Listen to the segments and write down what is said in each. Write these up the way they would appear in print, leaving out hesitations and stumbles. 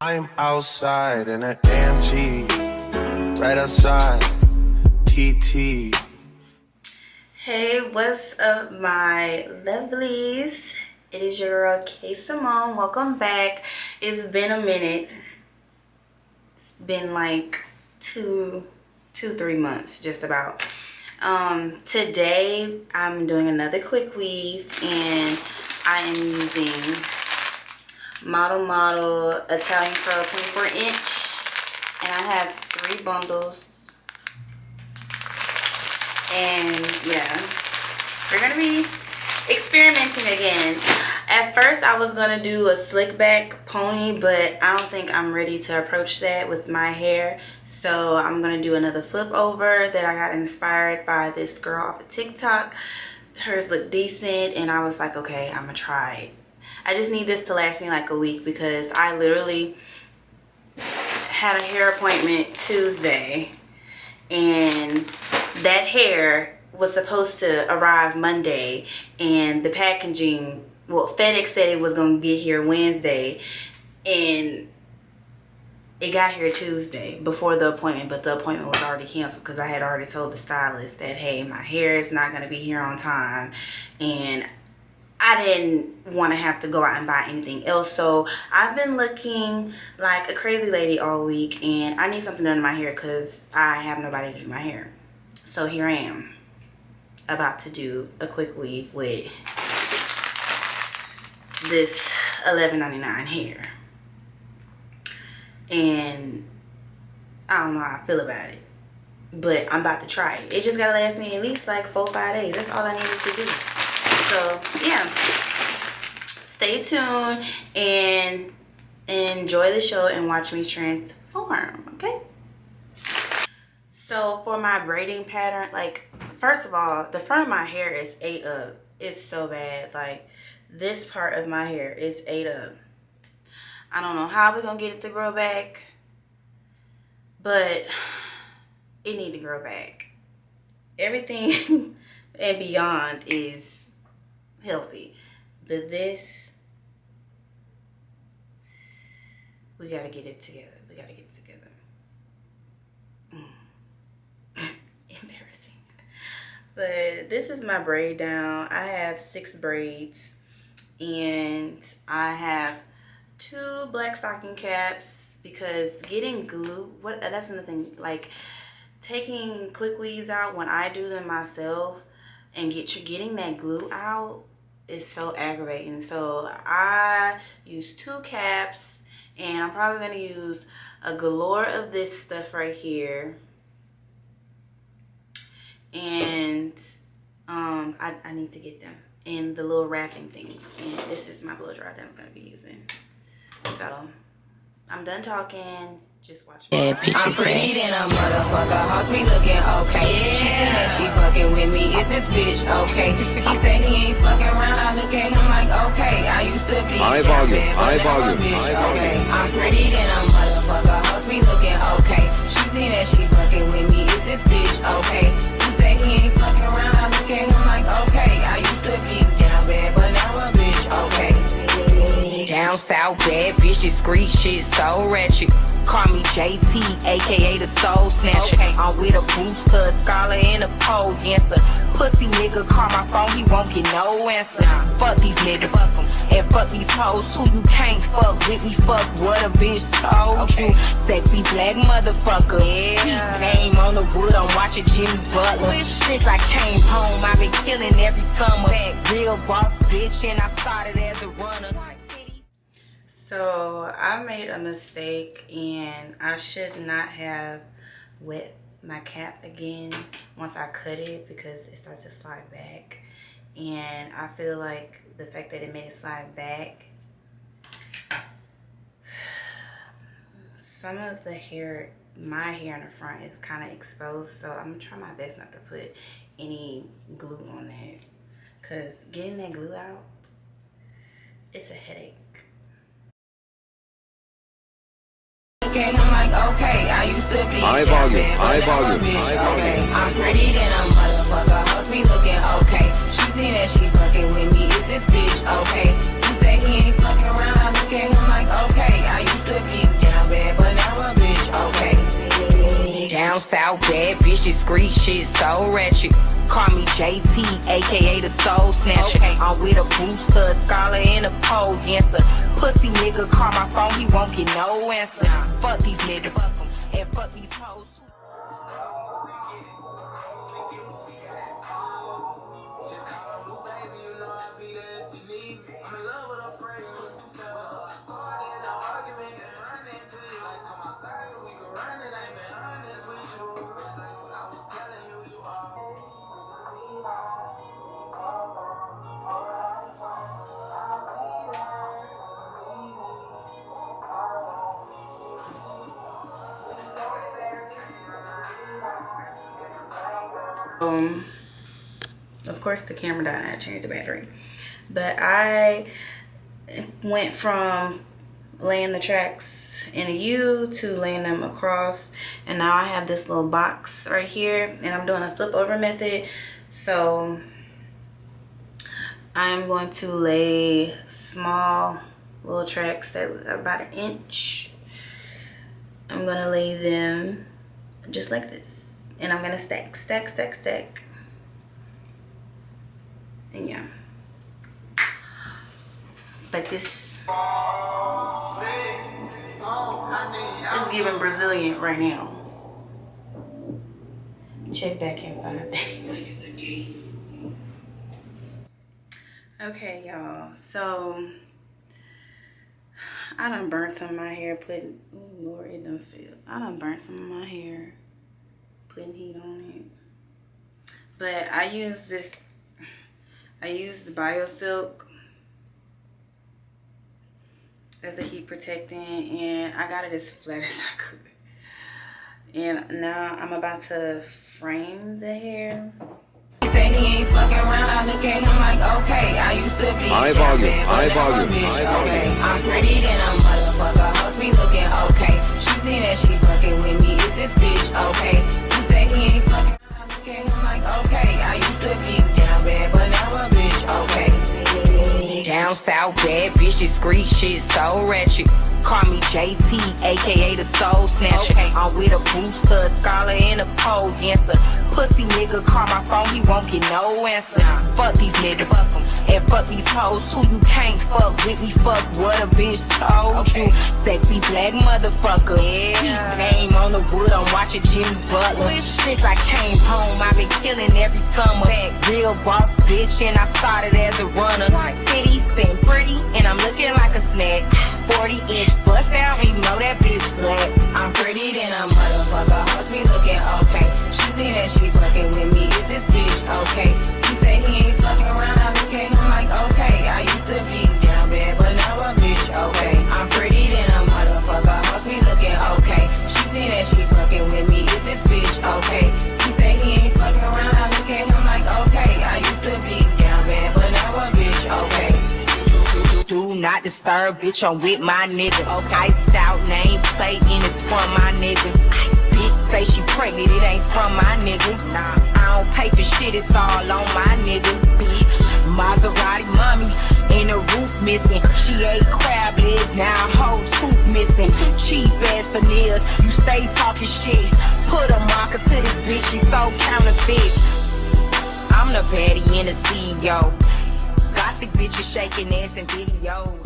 I'm outside in an AMG, right outside, TT. Hey, what's up, my lovelies? It is your girl K Simone. Welcome back. It's been a minute. It's been like 3 months, just about. Today I'm doing another quick weave, and I am using Model Italian Curl 24-inch, and I have 3 bundles. And yeah, we're gonna be experimenting again. At first I was gonna do a slick back pony, but I don't think I'm ready to approach that with my hair. So I'm gonna do another flip over that I got inspired by this girl off of TikTok. Hers looked decent, and I was like, okay, I'm gonna try it. I just need this to last me like a week, because I literally had a hair appointment Tuesday, and that hair was supposed to arrive Monday, and the packaging, well, FedEx said it was going to get here Wednesday, and it got here Tuesday before the appointment, but the appointment was already canceled because I had already told the stylist that, hey, my hair is not going to be here on time, and I didn't want to have to go out and buy anything else. So I've been looking like a crazy lady all week, and I need something done to my hair because I have nobody to do my hair. So here I am, about to do a quick weave with this $11.99 hair. And I don't know how I feel about it, but I'm about to try it. It just gotta last me at least like 4 or 5 days. That's all I needed to do. So yeah, stay tuned and enjoy the show and watch me transform, okay? So for my braiding pattern, like, first of all, the front of my hair is ate up. It's so bad. Like, this part of my hair is ate up. I don't know how we're gonna get it to grow back, but it need to grow back. Everything and beyond is healthy, but this, we gotta get it together. We gotta get it together. Embarrassing. But this is my braid down. I have 6 braids, and I have 2 black stocking caps, because getting glue, that's another thing, like taking quick weaves out when I do them myself and getting that glue out is so aggravating. So I use 2 caps, and I'm probably going to use a galore of this stuff right here. And I need to get them in the little wrapping things. And this is my blow dry that I'm going to be using. So I'm done talking. Just watch me. Yeah, I'm pretty than a motherfucker. Hoes be looking okay. Yeah. She think that she fucking with me. Is this bitch okay? He said he ain't fucking around. I look at him like, okay. I used to be high volume, high volume, bitch, okay. I'm pretty than a motherfucker. Hoes be looking okay. She think that she fucking with me. Is this bitch okay? He said he ain't fucking around. I look at him like, okay. I used to be down bad, but now a bitch, okay. Down south, bad bitch, discreet shit, so ratchet. Call me JT, aka the soul snatcher. Okay. I'm with a booster, a scholar, and a pole dancer. Pussy nigga call my phone, he won't get no answer. Fuck these niggas, fuck them. And fuck these hoes too. You can't fuck with me, fuck what a bitch told you. Sexy black motherfucker, yeah. Name on the wood, I'm watching Jimmy Butler. Since I came home, I've been killing every summer. Real boss bitch, and I started as a runner. So I made a mistake, and I should not have wet my cap again once I cut it, because it started to slide back. And I feel like the fact that it made it slide back, some of the hair, my hair in the front is kind of exposed, so I'm gonna try my best not to put any glue on that, because getting that glue out, it's a headache. I'm like, okay, I used to be high volume, high volume, high volume. Okay. I'm pretty than a motherfucker. Hoes be looking okay. She think that she fucking with me. Is this bitch okay? He said he ain't fucking around. I look at him like, okay, I used to be Down south, bad bitches, street shit, so ratchet. Call me JT, aka the soul snatcher. Okay. I'm with a booster, a scholar, and a pole dancer. Pussy nigga call my phone, he won't get no answer. Fuck these niggas, and fuck these hoes. Of course the camera died. I had to change the battery, but I went from laying the tracks in a U to laying them across, and now I have this little box right here, and I'm doing a flip over method. So I'm going to lay small little tracks that are about an inch. I'm gonna lay them just like this, and I'm gonna stack, stack, stack, stack. And yeah, but this is giving Brazilian right now. Check back in 5 days. Okay, y'all, so I done burnt some of my hair putting, oh Lord, it done feel. I done burnt some of my hair putting heat on it. But I use this, I use the BioSilk as a heat protectant, and I got it as flat as I could. And now I'm about to frame the hair. He said he ain't fucking around, I look at him like, okay, I used to be High down volume, bad, but high now volume, I'm bitch, high volume. okay. I'm pretty than a motherfucker, hoes be looking okay. She think that she fucking with me, is this bitch okay? He said he ain't fucking around, I look at him like, okay, I used to be down bad, but now I'm bitch, okay. Down south, bad bitches, street shit, so ratchet. Call me JT, aka the soul snatcher. Okay. I'm with a booster, a scholar, and a pole dancer. Pussy nigga call my phone, he won't get no answer. Fuck these niggas, and fuck these hoes too. You can't fuck with me, fuck what a bitch told you. Sexy black motherfucker, yeah. He came on the wood, I'm watching Jimmy Butler. Since I came home, I've been killing every summer. Real boss bitch, and I started as a runner. Titties and pretty, and I'm looking like a snack. 40-inch bust down, you know that bitch black. I'm pretty than a motherfucker, hoes be looking okay. She think that she fucking with me, is this bitch okay? He say he ain't fucking around, I look at him like okay. I used to be down bad, but now I'm bitch okay. I'm pretty than a motherfucker, hoes be looking okay. She think that she fucking with me, is this bitch okay? He say he ain't fucking around, I look at him like okay. I used to be down bad, but now I'm bitch okay. Do not disturb, bitch, I'm with my nigga. Okay, stout name plate and it's from my nigga. Bitch say she pregnant, it ain't from my nigga. Nah, I don't pay for shit, it's all on my nigga. Bitch, Maserati mommy, and the roof missing. She ate crab legs, now a whole tooth missing. Cheap ass veneers, you stay talking shit. Put a marker to this bitch, she's so counterfeit. I'm the baddie in the CEO. Gothic bitches shaking ass in videos.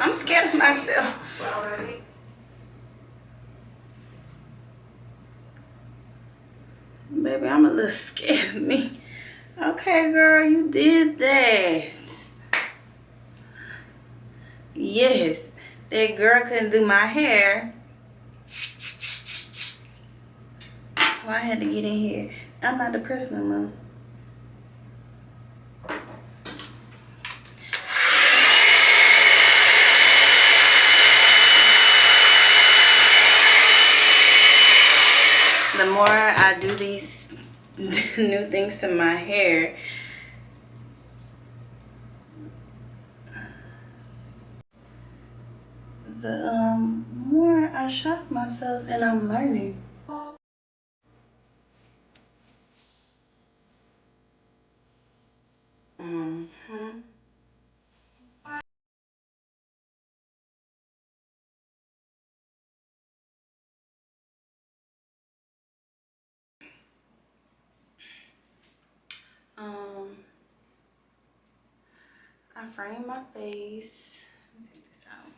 I'm scared of myself. Baby, I'm a little scared of me. Okay, girl, you did that. Yes, that girl couldn't do my hair. So I had to get in here. I'm not depressed no more. the more I do these new things to my hair, the more I shock myself, and I'm learning. I framed my face. Let me take this out.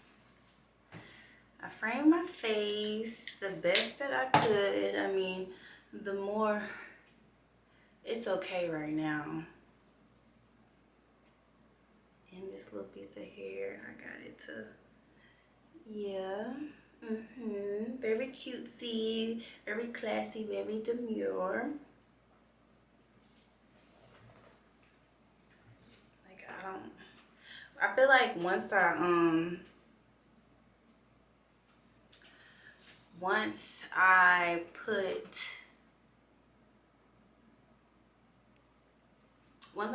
I framed my face the best that I could. I mean, the more, it's okay right now. And this little piece of hair, I got it to, yeah. Very cutesy, very classy, very demure. Like, I feel like once I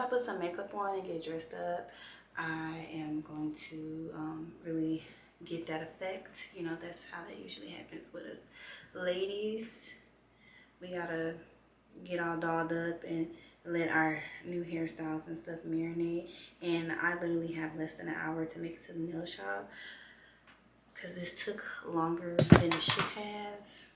put some makeup on and get dressed up, I am going to really get that effect. You know, that's how that usually happens with us ladies. We gotta get all dolled up and let our new hairstyles and stuff marinate. And I literally have less than an hour to make it to the nail shop because this took longer than it should have.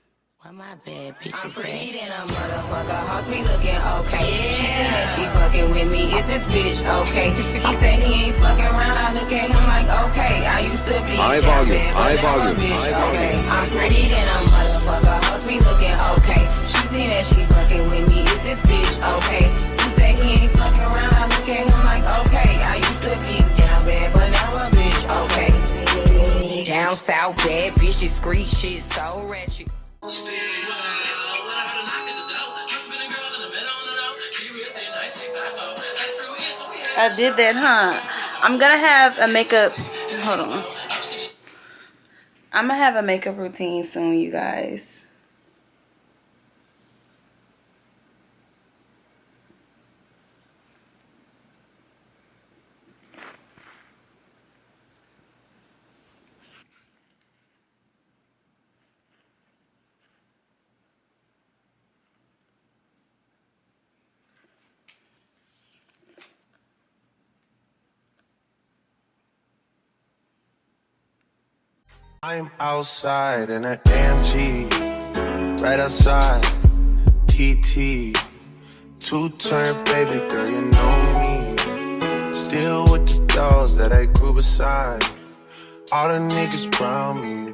Why my bad bitch I'm pretty than a motherfucker. Hoes be looking okay. She think that she fucking with me. Is this bitch okay? He said he ain't fucking around. I look at him like okay. I used to be I down volume, bad, I but now volume, a bitch I volume. okay. I'm pretty than a motherfucker. Hoes be looking okay. She think that she fucking with me. Is this bitch okay? He said he ain't fucking around. I look at him like okay. I used to be down bad, but now a bitch okay. Down south bad bitches screech shit so ratchet. I did that, huh? I'm gonna have a makeup, hold on. I'm gonna have a makeup routine soon, you guys. I'm outside in an AMG, right outside, TT. Two-turn baby girl, you know me. Still with the dolls that I grew beside. All the niggas around me.